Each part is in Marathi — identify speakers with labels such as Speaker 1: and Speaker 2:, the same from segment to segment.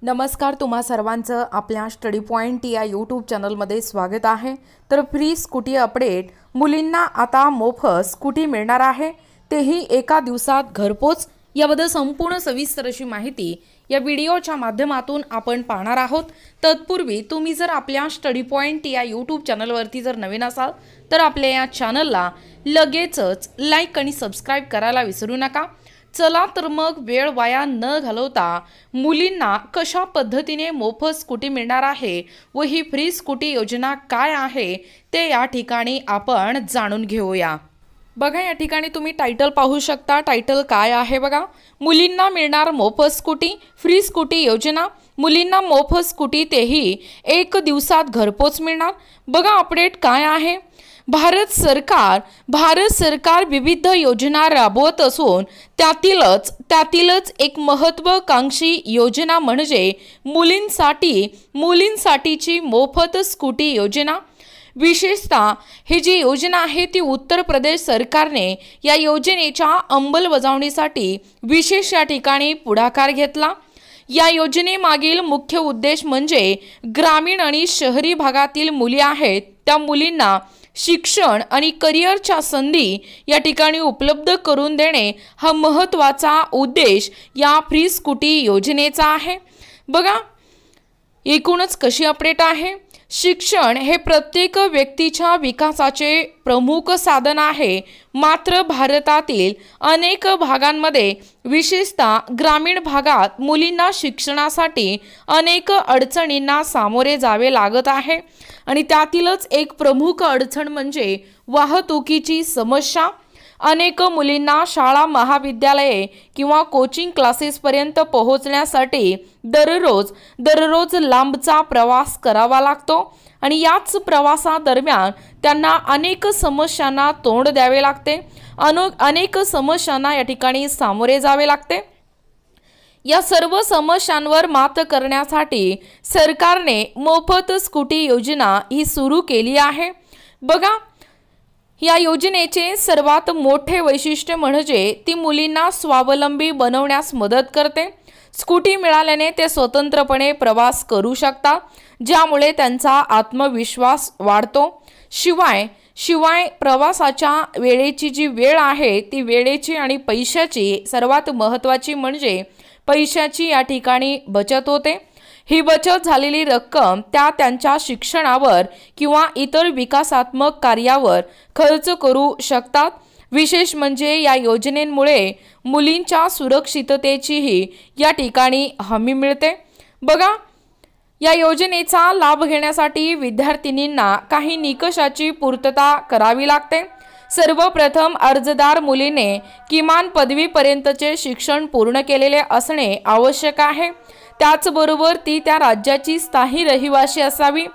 Speaker 1: नमस्कार, तुम्हा सर्वांचं आपल्या स्टडी पॉइंट या यूट्यूब चॅनलमध्ये स्वागत आहे। तर फ्री स्कूटी अपडेट, मुलींना आता मोफत स्कूटी मिळणार आहे, तेही एका दिवसात घरपोच। याबद्दल संपूर्ण सविस्तर अशी माहिती या व्हिडिओच्या माध्यमातून आपण पाहणार आहोत। तत्पूर्वी तुम्ही जर आपल्या स्टडी पॉइंट या यूट्यूब चॅनलवरती जर नवीन असाल तर आपल्या या चॅनलला लगेचच लाईक आणि सबस्क्राइब करायला विसरू नका। चला तर मग वेळ वाया न घालवता मुलींना कशा पद्धतीने मोफत स्कूटी मिळणार आहे व ही फ्री स्कूटी योजना काय आहे ते या ठिकाणी आपण जाणून घेऊया। बघा, या ठिकाणी तुम्ही टायटल पाहू शकता। टायटल काय आहे बघा, मुलींना मिळणार मोफत स्कूटी, फ्री स्कूटी योजना, मुलींना मोफत स्कूटी तेही एक दिवसात घरपोच मिळणार। बघा अपडेट काय आहे। भारत सरकार विविध योजना राबवत असून त्यातीलच एक महत्त्वाकांक्षी योजना म्हणजे मुलींसाठीची मोफत स्कूटी योजना। विशेषतः ही जी योजना आहे ती उत्तर प्रदेश सरकारने या योजनेच्या अंमलबजावणीसाठी विशेष या ठिकाणी पुढाकार घेतला। या योजनेमागील मुख्य उद्देश म्हणजे ग्रामीण आणि शहरी भागातील मुली आहेत त्या मुलींना शिक्षण आणि करिअरच्या संधी या ठिकाणी उपलब्ध करून देणे हा महत्त्वाचा उद्देश या फ्री स्कूटी योजनेचा आहे। बघा एकूणच कशी अपडेट आहे। शिक्षण हे प्रत्येक व्यक्तीच्या विकासाचे प्रमुख साधन आहे, मात्र भारतातील अनेक भागांमध्ये विशेषतः ग्रामीण भागात मुलींना शिक्षणासाठी अनेक अडचणींना सामोरे जावे लागत आहे आणि त्यातीलच एक प्रमुख अडचण म्हणजे वाहतुकीची समस्या। अनेक मुलींना शाळा, महाविद्यालये किंवा कोचिंग क्लासेसपर्यंत पोहोचण्यासाठी दररोज लांबचा प्रवास करावा लागतो आणि याच प्रवासादरम्यान त्यांना अनेक समस्यांना तोंड द्यावे लागते, अनेक समस्यांना या ठिकाणी सामोरे जावे लागते। या सर्व समस्यांवर मात करण्यासाठी सरकारने मोफत स्कूटी योजना ही सुरू केली आहे। बघा, या योजनेचे सर्वात मोठे वैशिष्ट्य म्हणजे ती मुलींना स्वावलंबी बनवण्यास मदत करते। स्कूटी मिळाल्याने ते स्वतंत्रपणे प्रवास करू शकतात, ज्यामुळे त्यांचा आत्मविश्वास वाढतो। शिवाय प्रवासाच्या वेळेची जी वेळ आहे ती वेळेची आणि पैशाची सर्वात महत्त्वाची म्हणजे पैशाची या ठिकाणी बचत होते। ही बचत झालेली रक्कम त्यांच्या शिक्षणावर किंवा इतर विकासात्मक कार्यावर खर्च करू शकतात। विशेष म्हणजे या योजनेमुळे मुलींच्या सुरक्षिततेचीही या ठिकाणी हमी मिळते। बघा, या योजनेचा लाभ घेण्यासाठी विद्यार्थिनींना काही निकषाची पूर्तता करावी लागते। सर्वप्रथम अर्जदार मुलीने किमान पदवीपर्यंतचे शिक्षण पूर्ण केलेले असणे आवश्यक आहे। त्याचबरोबर ती त्या राज्याची स्थायी रहिवासी असावी।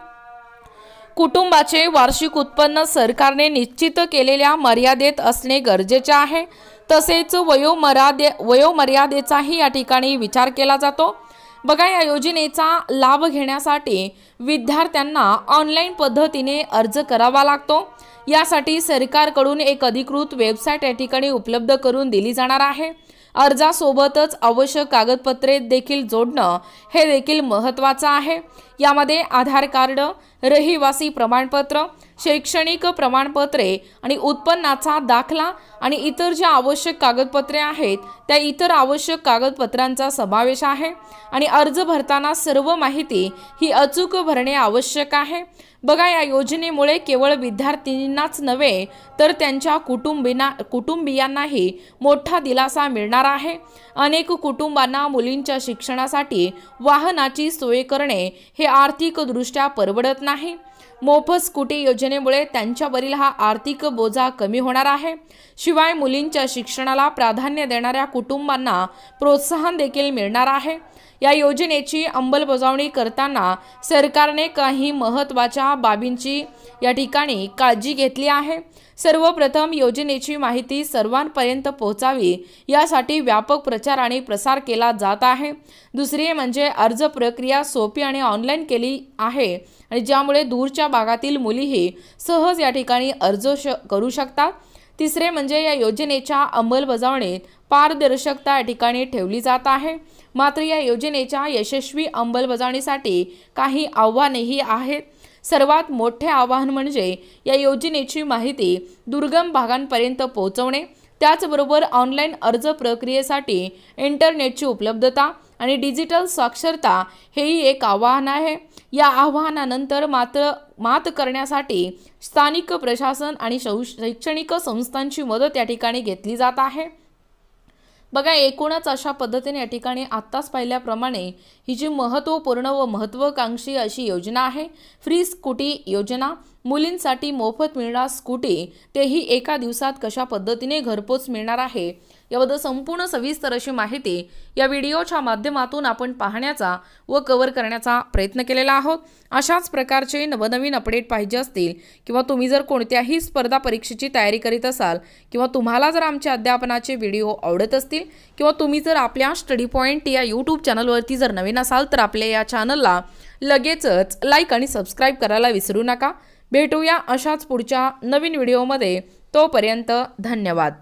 Speaker 1: कुटुंबाचे वार्षिक उत्पन्न सरकारने निश्चित केलेल्या मर्यादेत असणे गरजेचे आहे। तसेच वयोमर्यादेचाही या ठिकाणी विचार केला जातो। बघा, या योजनेचा लाभ घेण्यासाठी विद्यार्थ्यांना ऑनलाईन पद्धतीने अर्ज करावा लागतो। यासाठी सरकारकडून एक अधिकृत वेबसाईट या ठिकाणी उपलब्ध करून दिली जाणार आहे। अर्जासोबतच आवश्यक कागदपत्रे देखील जोडणं हे देखील महत्त्वाचं आहे। यामध्ये आधार कार्ड, रहिवासी प्रमाणपत्र, शैक्षणिक प्रमाणपत्रे आणि उत्पन्नाचा दाखला आणि इतर ज्या आवश्यक कागदपत्रे आहेत त्या इतर आवश्यक कागदपत्रांचा समावेश आहे आणि अर्ज भरताना सर्व माहिती ही अचूक भरणे आवश्यक आहे। बघा, या योजनेमुळे केवळ विद्यार्थिनींनाच नव्हे तर त्यांच्या कुटुंबियांनाही मोठा दिलासा मिळणार आहे। अनेक कुटुंबांना मुलींच्या शिक्षणासाठी वाहनाची सोय करणे हे आर्थिकदृष्ट्या परवडत नाही। मोफत स्कूटी योजनेमुळे त्यांच्यावरील हा आर्थिक बोजा कमी होणार आहे। शिवाय मुलींच्या शिक्षणाला प्राधान्य देणाऱ्या कुटुंबांना प्रोत्साहन देखील मिळणार आहे। या योजनेची अंमलबजावणी करताना सरकारने काही महत्त्वाच्या बाबींची या ठिकाणी काळजी घेतली आहे। सर्वप्रथम योजनेची माहिती सर्वांपर्यंत पोहोचावी यासाठी व्यापक प्रचार आणि प्रसार केला जात आहे। दुसरे म्हणजे अर्ज प्रक्रिया सोपी आणि ऑनलाईन केली आहे आणि ज्यामुळे दूरच्या भागातील मुलीही सहज या ठिकाणी अर्ज करू शकतात। तिसरे म्हणजे या योजनेच्या अंमलबजावणीत पारदर्शकता या ठिकाणी ठेवली जात आहे। मात्र या योजनेच्या यशस्वी अंमलबजावणीसाठी काही आव्हानेही आहेत। सर्वात मोठे आव्हान म्हणजे या योजनेची माहिती दुर्गम भागांपर्यंत पोहोचवणे, त्याचबरोबर ऑनलाईन अर्ज प्रक्रियेसाठी इंटरनेटची उपलब्धता आणि डिजिटल साक्षरता हेही एक आव्हान आहे। या आव्हानानंतर मात करण्यासाठी स्थानिक प्रशासन आणि शैक्षणिक संस्थांची मदत या ठिकाणी घेतली जात आहे। बघा, एकूणच अशा पद्धतीने या ठिकाणी आत्ताच पाहिल्याप्रमाणे ही जी महत्त्वपूर्ण व महत्त्वाकांक्षी अशी योजना आहे, फ्री स्कूटी योजना, मुलींसाठी मोफत मिळणार स्कूटी, तेही एका दिवसात कशा पद्धतीने घरपोच मिळणार आहे याबद्दल संपूर्ण सविस्तर अशी माहिती या व्हिडिओच्या माध्यमातून आपण पाहण्याचा व कव्हर करण्याचा प्रयत्न केलेला आहोत। अशाच प्रकारचे नवनवीन अपडेट पाहिजे असतील किंवा तुम्ही जर कोणत्याही स्पर्धा परीक्षेची तयारी करीत असाल किंवा तुम्हाला जर आमच्या अध्यापनाचे व्हिडिओ आवडत असतील किंवा तुम्ही जर आपल्या स्टडी पॉइंट या यूट्यूब चॅनलवरती जर नवीन असाल तर आपल्या या चॅनलला लगेचच लाईक आणि सबस्क्राईब करायला विसरू नका। भेटूया अशाच पुढच्या नवीन व्हिडिओमध्ये, तोपर्यंत धन्यवाद।